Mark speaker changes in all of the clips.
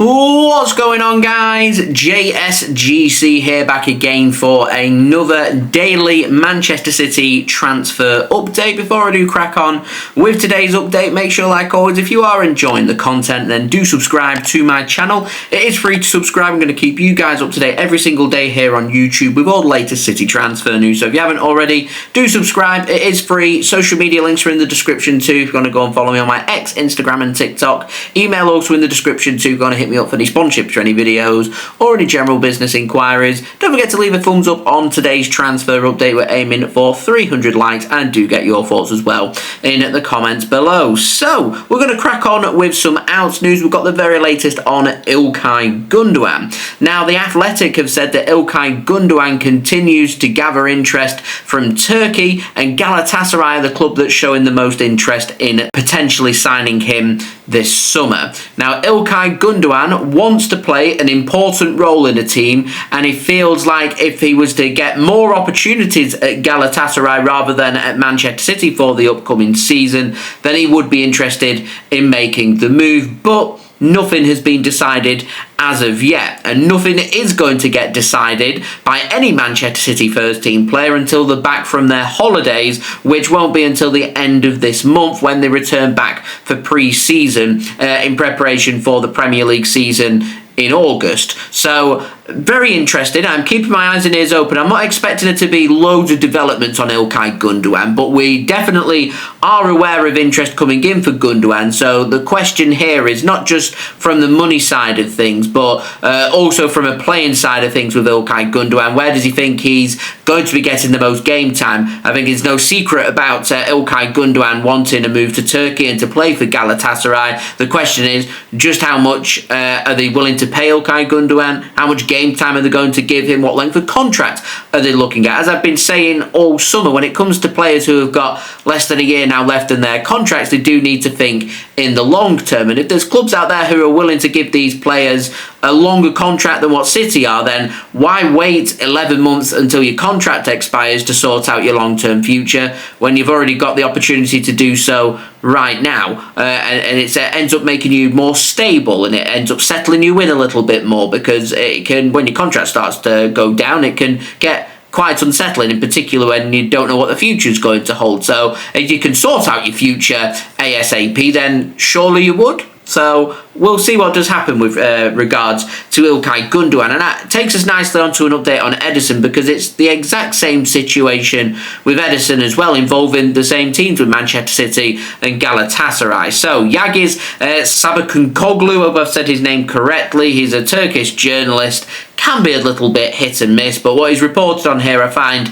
Speaker 1: What's going on, guys? JSGC here, back again for another daily Manchester City transfer update. Before I do crack on with today's update, make sure, like always, if you are enjoying the content, then do subscribe to my channel. It is free to subscribe. I'm going to keep you guys up to date every single day here on YouTube with all the latest City transfer news. So if you haven't already, do subscribe. It is free. Social media links are in the description too if you want to go and follow me on my X, Instagram and TikTok. Email also in the description too if you want to hit me up for any sponsorships or any videos or any general business inquiries. Don't forget to leave a thumbs up on today's transfer update. We're aiming for 300 likes, and do get your thoughts as well in the comments below. So we're going to crack on with some outs news. We've got the very latest on Ilkay Gundogan. Now, the Athletic have said that Ilkay Gundogan continues to gather interest from Turkey, and Galatasaray are the club that's showing the most interest in potentially signing him this summer. Now, Ilkay Gundogan wants to play an important role in the team, and he feels like if he was to get more opportunities at Galatasaray rather than at Manchester City for the upcoming season, then he would be interested in making the move. But nothing has been decided as of yet, and nothing is going to get decided by any Manchester City first team player until they're back from their holidays, which won't be until the end of this month when they return back for pre-season in preparation for the Premier League season in August. So very interested. I'm keeping my eyes and ears open. I'm not expecting there to be loads of developments on Ilkay Gundogan, but we definitely are aware of interest coming in for Gundogan. So the question here is not just from the money side of things, but also from a playing side of things with Ilkay Gundogan. Where does he think he's going to be getting the most game time? I think it's no secret about Ilkay Gundogan wanting to move to Turkey and to play for Galatasaray. The question is just how much are they willing to pay Ilkay Gundogan? How much game time are they going to give him? What length of contract are they looking at? As I've been saying all summer, when it comes to players who have got less than a year now left in their contracts, they do need to think in the long term. And if there's clubs out there who are willing to give these players a longer contract than what City are, then why wait 11 months until your contract expires to sort out your long-term future when you've already got the opportunity to do so right now? And it ends up making you more stable, and it ends up settling you in a little bit more, because it can, when your contract starts to go down, it can get quite unsettling, in particular when you don't know what the future is going to hold. So if you can sort out your future ASAP, then surely you would. So we'll see what does happen with regards to Ilkay Gundogan. And that takes us nicely onto an update on Ederson, because it's the exact same situation with Ederson as well, involving the same teams with Manchester City and Galatasaray. So Yagiz Sabuncuoglu, I hope I've said his name correctly. He's a Turkish journalist. Can be a little bit hit and miss, but what he's reported on here I find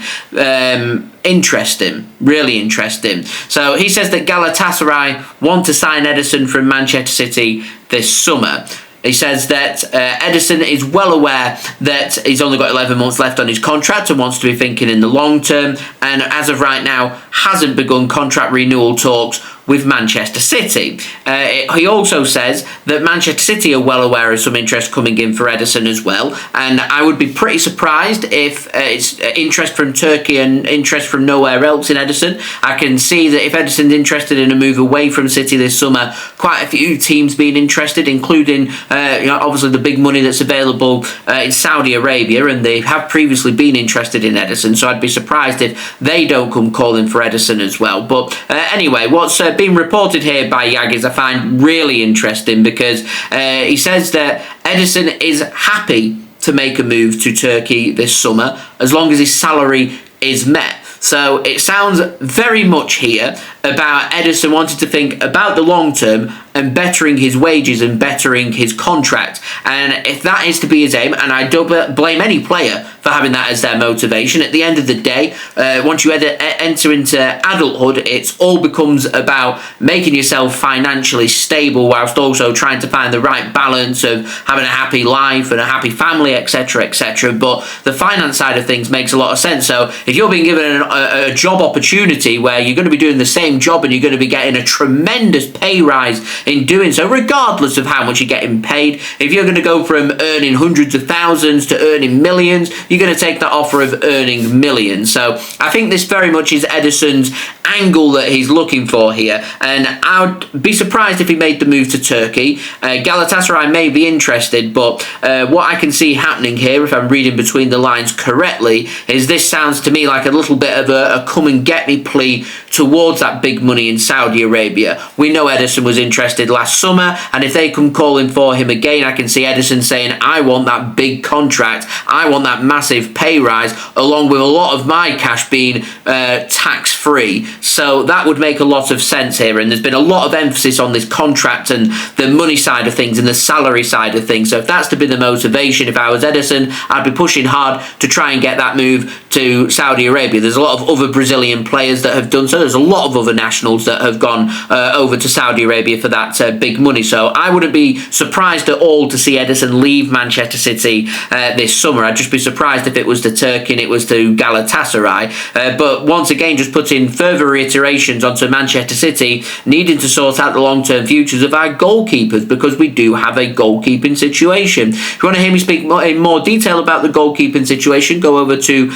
Speaker 1: interesting, really interesting. So he says that Galatasaray want to sign Ederson from Manchester City this summer. He says that Ederson is well aware that he's only got 11 months left on his contract and wants to be thinking in the long term, and as of right now hasn't begun contract renewal talks with Manchester City. He also says that Manchester City are well aware of some interest coming in for Ederson as well, and I would be pretty surprised if it's interest from Turkey and interest from nowhere else in Ederson. I can see that if Ederson's interested in a move away from City this summer, quite a few teams being interested, including obviously the big money that's available in Saudi Arabia, and they have previously been interested in Ederson, so I'd be surprised if they don't come calling for Ederson as well. But anyway, what's been reported here by Yagiz I find really interesting, because he says that Ederson is happy to make a move to Turkey this summer as long as his salary is met. So it sounds very much here about Ederson wanting to think about the long term and bettering his wages and bettering his contract. And if that is to be his aim, and I don't blame any player for having that as their motivation, at the end of the day, once you enter into adulthood, it all becomes about making yourself financially stable whilst also trying to find the right balance of having a happy life and a happy family, etc., etc. But the finance side of things makes a lot of sense. So if you're being given a job opportunity where you're going to be doing the same job and you're going to be getting a tremendous pay rise in doing so, regardless of how much you're getting paid, if you're going to go from earning hundreds of thousands to earning millions, you're you're going to take that offer of earning millions. So I think this very much is Ederson's angle that he's looking for here, and I would be surprised if he made the move to Turkey. Galatasaray may be interested, but what I can see happening here, if I'm reading between the lines correctly, is this sounds to me like a little bit of a come and get me plea towards that big money in Saudi Arabia. We know Ederson was interested last summer, and if they come calling for him again, I can see Ederson saying, I want that big contract, I want that massive pay rise, along with a lot of my cash being tax-free. So that would make a lot of sense here, and there's been a lot of emphasis on this contract and the money side of things and the salary side of things. So if that's to be the motivation, if I was Ederson, I'd be pushing hard to try and get that move to Saudi Arabia. There's a lot of other Brazilian players that have done so. There's a lot of other nationals that have gone over to Saudi Arabia for that big money. So I wouldn't be surprised at all to see Ederson leave Manchester City this summer. I'd just be surprised if it was to Turkey and it was to Galatasaray. But once again, just putting further reiterations onto Manchester City needing to sort out the long-term futures of our goalkeepers, because we do have a goalkeeping situation. If you want to hear me speak in more detail about the goalkeeping situation, go over to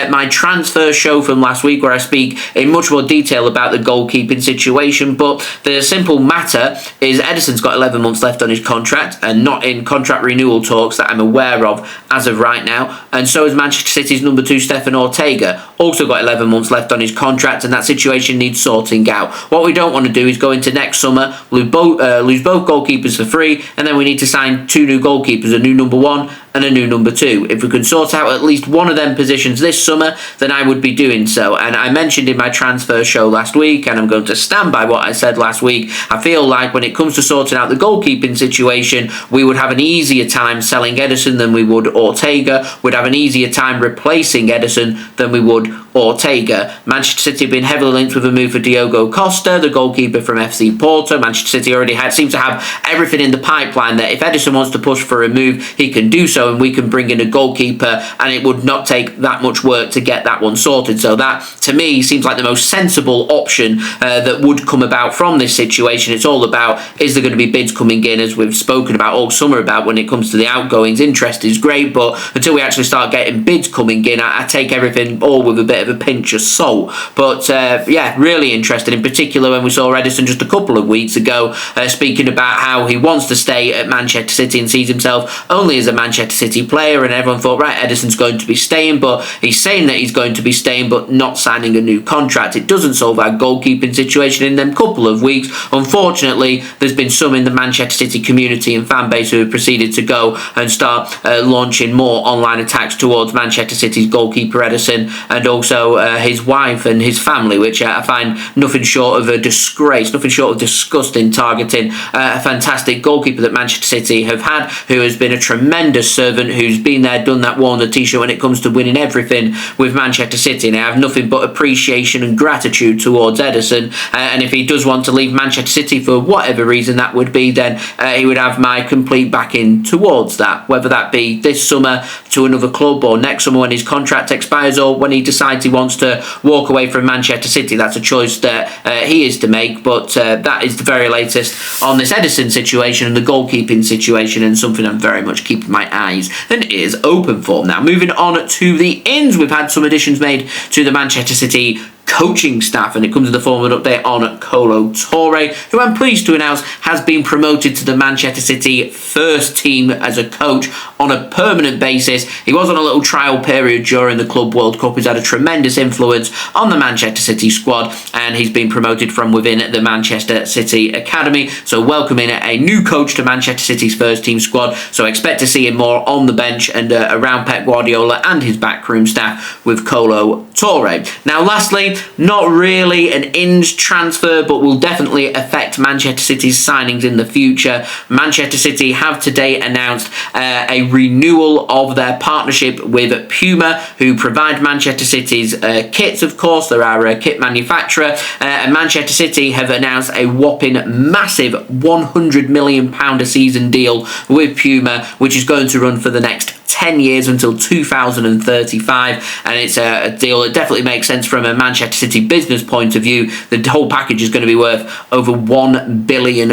Speaker 1: my transfer show from last week, where I speak in much more detail about the goalkeeping situation. But the simple matter is Ederson's got 11 months left on his contract, and not in contract renewal talks that I'm aware of as of right now. And so is Manchester City's number 2, Stefan Ortega, also got 11 months left on his contract, and that situation needs sorting out. What we don't want to do is go into next summer, lose both goalkeepers for free, and then we need to sign 2 new goalkeepers, a new number 1 and a new number 2. If we could sort out at least one of them positions this summer, then I would be doing so. And I mentioned in my transfer show last week, and I'm going to stand by what I said last week, I feel like when it comes to sorting out the goalkeeping situation, we would have an easier time selling Ederson than we would Ortega. We'd have an easier time replacing Ederson than we would Ortega. Manchester City have been heavily linked with a move for Diogo Costa, the goalkeeper from FC Porto. Manchester City already seem to have everything in the pipeline that if Ederson wants to push for a move, he can do so, and we can bring in a goalkeeper, and it would not take that much work to get that one sorted. So that, to me, seems like the most sensible option that would come about from this situation. It's all about, is there going to be bids coming in, as we've spoken about all summer about when it comes to the outgoings. Interest is great, but until we actually start getting bids coming in, I take everything all with a bit of a pinch of salt. But yeah, really interested, in particular when we saw Ederson just a couple of weeks ago speaking about how he wants to stay at Manchester City and sees himself only as a Manchester City player, and everyone thought, right, Ederson's going to be staying, but he's saying that he's going to be staying but not signing a new contract. It doesn't solve our goalkeeping situation in them couple of weeks. Unfortunately, there's been some in the Manchester City community and fan base who have proceeded to go and start launching more online attacks towards Manchester City's goalkeeper Ederson, and also his wife and his family, which I find nothing short of a disgrace, nothing short of disgusting, targeting a fantastic goalkeeper that Manchester City have had, who has been a tremendous servant, who's been there, done that, worn the t-shirt when it comes to winning everything with Manchester City. And I have nothing but appreciation and gratitude towards Ederson, and if he does want to leave Manchester City for whatever reason that would be, then he would have my complete backing towards that, whether that be this summer to another club, or next summer when his contract expires, or when he decides he wants to walk away from Manchester City. That's a choice that he is to make, but that is the very latest on this Ederson situation and the goalkeeping situation, and something I'm very much keeping my eyes and ears open for. Now, moving on to the ins, we've had some additions made to the Manchester City coaching staff, and it comes in the form of an update on Kolo Toure, who I'm pleased to announce has been promoted to the Manchester City first team as a coach on a permanent basis. He was on a little trial period during the Club World Cup. He's had a tremendous influence on the Manchester City squad, and he's been promoted from within the Manchester City Academy. So welcoming a new coach to Manchester City's first team squad. So expect to see him more on the bench and around Pep Guardiola and his backroom staff with Kolo Toure. Now, lastly, not really an ins transfer, but will definitely affect Manchester City's signings in the future. Manchester City have today announced a renewal of their partnership with Puma, who provide Manchester City's kits, of course. They're our kit manufacturer, and Manchester City have announced a whopping massive £100 million a season deal with Puma, which is going to run for the next 10 years until 2035, and it's a deal that definitely makes sense from a Manchester Manchester City business point of view, the whole package is going to be worth over £1 billion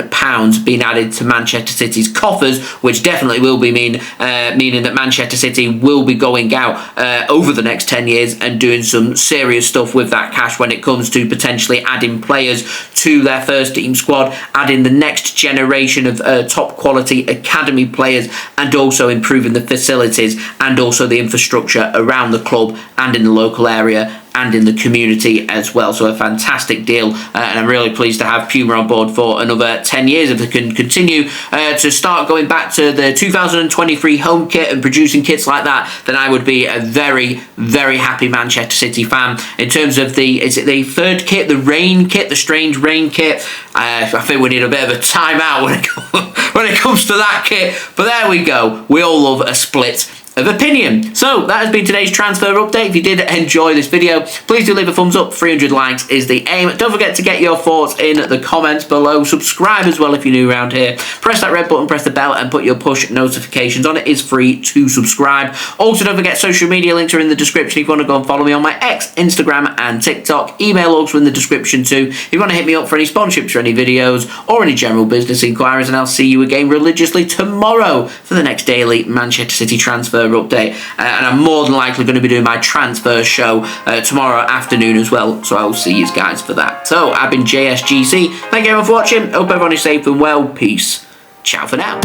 Speaker 1: being added to Manchester City's coffers, which definitely will be meaning that Manchester City will be going out over the next 10 years and doing some serious stuff with that cash when it comes to potentially adding players to their first team squad, adding the next generation of top quality academy players, and also improving the facilities and also the infrastructure around the club and in the local area and in the community as well. So a fantastic deal, and I'm really pleased to have Puma on board for another 10 years. If they can continue to start going back to the 2023 home kit and producing kits like that, then I would be a very, very happy Manchester City fan. In terms of is it the third kit, the rain kit, the strange rain kit? I think we need a bit of a timeout when it comes to that kit. But there we go. We all love a split of opinion. So that has been today's transfer update. If you did enjoy this video, please do leave a thumbs up. 300 likes is the aim. Don't forget to get your thoughts in the comments below. Subscribe as well if you're new around here. Press that red button, press the bell, and put your push notifications on. It is free to subscribe. Also, don't forget social media links are in the description if you want to go and follow me on my X, Instagram and TikTok. Email also in the description too if you want to hit me up for any sponsorships or any videos or any general business inquiries, and I'll see you again religiously tomorrow for the next daily Manchester City transfer update, and I'm more than likely going to be doing my transfer show tomorrow afternoon as well, so I'll see you guys for that. So I've been JSGC. Thank you everyone for watching. Hope everyone is safe and well. Peace. Ciao for now.